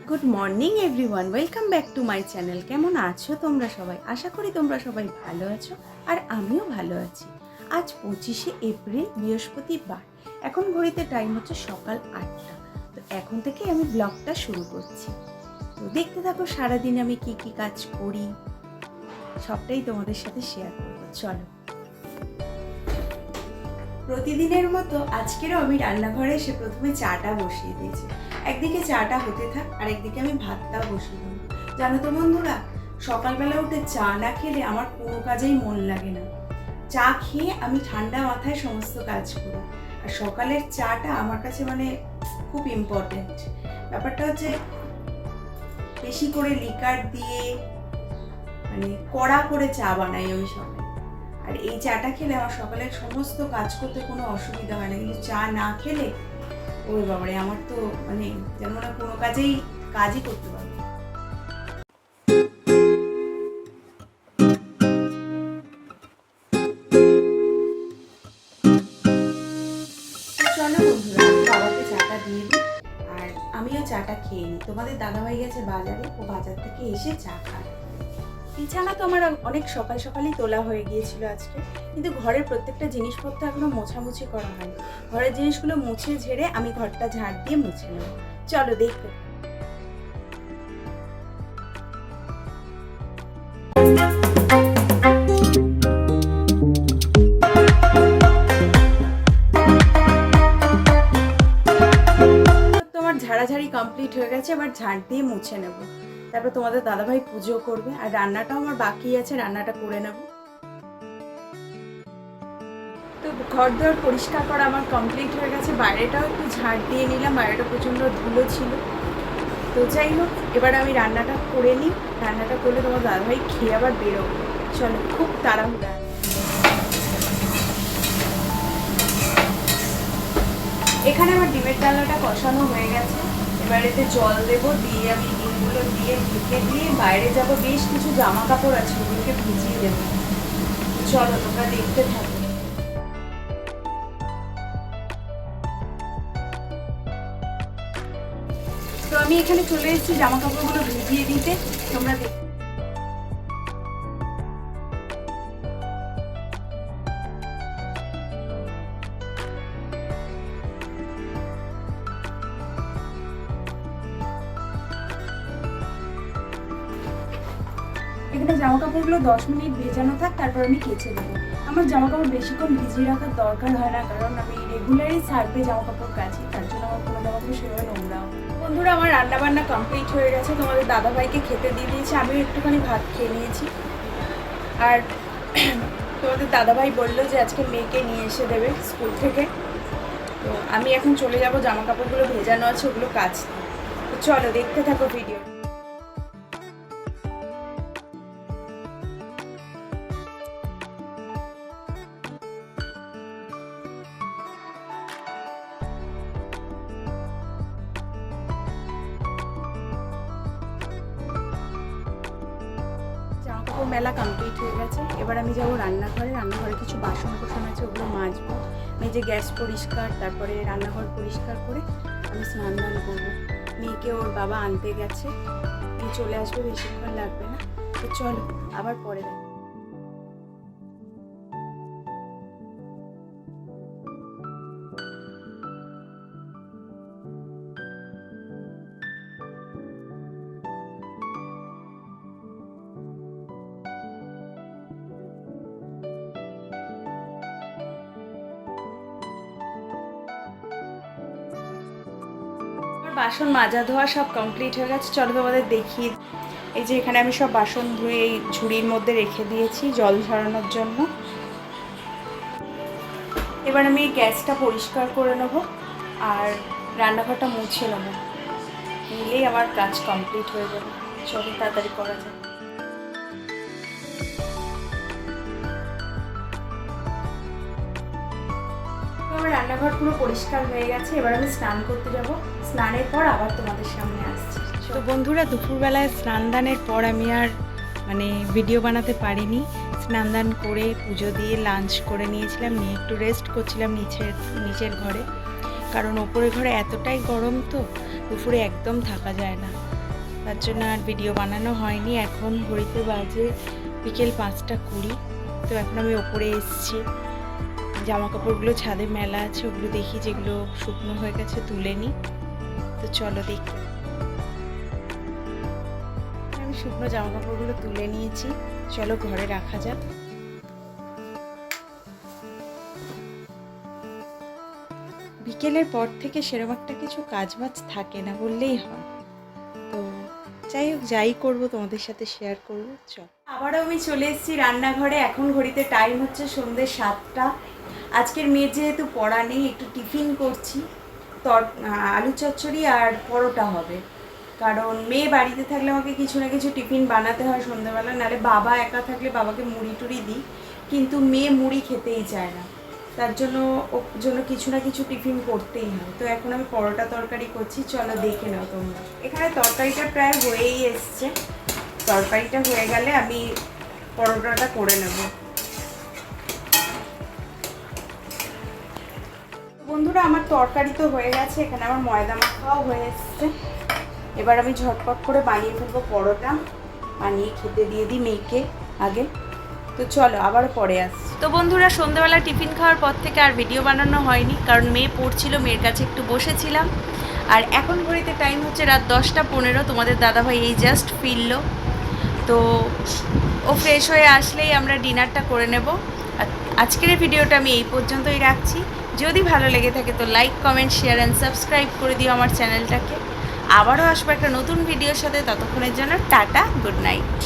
Good morning everyone, welcome back to my channel. কেমন আছো তোমরা সবাই? আশা করি তোমরা সবাই ভালো আছো আর আমিও ভালো আছি। আজ 25শে এপ্রিল, বৃহস্পতিবার। এখন ঘড়িতে টাইম হচ্ছে সকাল 8টা। তো এখন থেকে আমি ব্লগটা শুরু করছি। তো দেখতে থাকো সারাদিন আমি কি কি কাজ করি, সবটাই তোমাদের সাথে শেয়ার করবো। চলো। প্রতিদিনের মতো আজকেরও আমি রান্নাঘরে এসে প্রথমে চাটা বসিয়ে দিয়েছি। একদিকে চাটা হতে থাক আর একদিকে আমি ভাতটাও বসিয়ে দেবো। জানো তো বন্ধুরা, সকালবেলা উঠে চা না খেলে আমার কোনো কাজেই মন লাগে না। চা খেয়ে আমি ঠান্ডা মাথায় সমস্ত কাজ করি। আর সকালের চাটা আমার কাছে খুব ইম্পর্টেন্ট। ব্যাপারটা হচ্ছে বেশি করে লিকার দিয়ে কড়া করে চা বানাই ওই সময়। আর এই চাটা খেলে আমার সকালের সমস্ত কাজ করতে কোনো অসুবিধা হয় না। কিন্তু চা না খেলে ওই বাবারে আমার তো যেন না কোনো কাজই করতে পারবো। চলো বন্ধুরা, বাবাকে চাটা দিয়ে দিই আর আমিও চাটা খেয়ে নিই। তোমাদের দাদাভাই গেছে বাজারে, ও বাজার থেকে এসে চা খায়। বিছানা তো আমার অনেক সকাল সকালই তোলা হয়ে গিয়েছিল আজকে, কিন্তু ঘরের প্রত্যেকটা জিনিসপত্র এখনো মোছামুছি করা হয়নি। ঘরের জিনিসগুলো মুছে ঝেড়ে আমি ঘরটা ঝাড় দিয়ে মুছে নেব। চলো দেখো। তোমার ঝাড়াঝাড়ি কমপ্লিট হয়ে গেছে, এবার ঝাড় দিয়ে মুছে নেব। তারপর তোমাদের দাদাভাই পুজো করবে আর রান্নাটাও আমার বাকি আছে, রান্নাটা করে নেব। তো ঘর দোর পরিষ্কার করা আমার কমপ্লিট হয়ে গেছে। বাইরেটাও একটু ঝাড় দিয়ে নিলাম, বাইরেটা প্রচণ্ড ধুলো ছিল। তো যাই হোক, এবার আমি রান্নাটা করে নিই। রান্নাটা করলে তোমার দাদাভাই খেয়ে আবার বেরোবো। চলো, খুব তাড়াহুড়া। এখানে আমার ডিমের ডালনাটা কষানো হয়ে গেছে। এবার এতে জল দেবো, দিয়ে আমি ডিমগুলো দিয়ে ঢেকে দিয়ে বাইরে যাব। বেশ কিছু জামা কাপড় আছে, ওগুলোকে ভিজিয়ে দেবো। চলো তোমরা দেখতে থাকো। তো আমি এখানে চলে এসেছি জামা কাপড়গুলো ভিজিয়ে দিতে। তোমরা দেখো। এখানে জামা কাপড়গুলো 10 মিনিট ভেজানো থাক, তারপর আমি কেচে দেবো। আমার জামা কাপড় বেশিক্ষণ ভিজিয়ে রাখার দরকার হয় না, কারণ আমি রেগুলারই সার্ফে জামা কাপড় কাচি। তার জন্য আমার কোনো জামা কাপড় সেভাবে নোংরা। বন্ধুরা, আমার রান্না বান্না কমপ্লিট হয়ে গেছে। তোমাদের দাদাভাইকে খেতে দিয়ে দিয়েছি, আমিও একটুখানি ভাত খেয়ে নিয়েছি। আর তোমাদের দাদাভাই বললো যে আজকে মেয়েকে নিয়ে এসে দেবে স্কুল থেকে। তো আমি এখন চলে যাব, জামা কাপড়গুলো ভেজানো আছে, ওগুলো কাচতে। তো চলো দেখতে থাকো ভিডিও। জামাকাপড় মেলা কমপ্লিট হয়ে গেছে। এবার আমি যাবো রান্নাঘরে। রান্নাঘরে কিছু বাসন কোসন আছে, ওগুলো মাজবো। মেজে গ্যাস পরিষ্কার, তারপরে রান্নাঘর পরিষ্কার করে আমি স্নান দান করবো। মেয়েকে ওর বাবা আনতে গেছে, চলে আসবে, বেশিক্ষণ লাগবে না। তো চলো আবার পরে দেখো। বাসন মাজা ধোয়া সব কমপ্লিট হয়ে গেছে। চলো তোমাদের দেখি। এই যে এখানে আমি সব বাসন ধুয়ে এই ঝুড়ির মধ্যে রেখে দিয়েছি জল ঝরানোর জন্য। এবার আমি গ্যাসটা পরিষ্কার করে নেবো আর রান্নাঘরটা মুছে নেবো, নিলেই আমার কাজ কমপ্লিট হয়ে যাবে। চলো তাড়াতাড়ি করা যায়। আমার রান্নাঘর পুরো পরিষ্কার হয়ে গেছে। এবার আমি স্নান করতে যাব। স্নানের পর আবার তোমাদের সামনে আসছি। তো বন্ধুরা, দুপুরবেলায় স্নান দানের পর আমি আর ভিডিও বানাতে পারিনি। স্নান দান করে পুজো দিয়ে লাঞ্চ করে নিয়েছিলাম, নিয়ে একটু রেস্ট করছিলাম নিচের ঘরে। কারণ ওপরের ঘরে এতটাই গরম, তো দুপুরে একদম থাকা যায় না, তার জন্য আর ভিডিও বানানো হয়নি। এখন ঘড়িতে বাজে বিকেল 5:20। তো এখন আমি ওপরে এসেছি, জামা কাপড়গুলো ছাদে মেলা আছে, ওগুলো দেখি, যেগুলো শুকনো হয়ে গেছে তুলে নিই। তো চলো দেখি। আমি শুকনো জামা কাপড়গুলো তুলে নিয়েছি, চলো ঘরে রাখা যাক। বিকেলের পর থেকে সেরকম একটা কিছু কাজ বাজ থাকে না বললেই হয়। তো যাই হোক, যাই করবো তোমাদের সাথে শেয়ার করবো। চল, আবারও আমি চলে এসেছি রান্নাঘরে। এখন ঘড়িতে টাইম হচ্ছে সন্ধ্যে 7টা। আজকের মেয়ের যেহেতু পড়া নেই, একটু টিফিন করছি। আলু চচ্চড়ি আর পরোটা হবে, কারণ মেয়ে বাড়িতে থাকলে আমাকে কিছু না কিছু টিফিন বানাতে হয় সন্ধ্যেবেলা, নাহলে বাবা একা থাকলে বাবাকে মুড়ি টুড়ি দিই, কিন্তু মেয়ে মুড়ি খেতেই চায় না, তার জন্য ওর জন্য কিছু না কিছু টিফিন করতেই হয়। তো এখন আমি পরোটা তরকারি করছি, চলো দেখে নাও তোমরা। এখানে তরকারিটা প্রায় হয়েই এসছে, তরকারিটা হয়ে গেলে আমি পরোটাটা করে নেব। বন্ধুরা, আমার তরকারি তো হয়ে গেছে, এখানে আমার ময়দা মাখাও হয়ে এসছে। এবার আমি ঝটপট করে বানিয়ে ফেলবো পরোটা, বানিয়ে খেতে দিয়ে দিই মেয়েকে আগে। তো চলো, আবার পরে আসছি। তো বন্ধুরা, সন্ধ্যাবেলা টিফিন খাওয়ার পর থেকে আর ভিডিও বানানো হয়নি, কারণ মেয়ে পড়ছিল, মেয়ের কাছে একটু বসেছিলাম। আর এখন ঘড়িতে টাইম হচ্ছে রাত 10:15। তোমাদের দাদাভাই এই জাস্ট ফিরলো, তো ও ফ্রেশ হয়ে আসলেই আমরা ডিনারটা করে নেব। আজকের ভিডিওটা আমি এই পর্যন্তই রাখছি। যদি ভালো লেগে থাকে তো like, comment, share and subscribe করে দিও আমার চ্যানেলটাকে। আবারও আসবো একটা নতুন ভিডিওর সাথে, ততক্ষণের জন্য টাটা, গুড নাইট।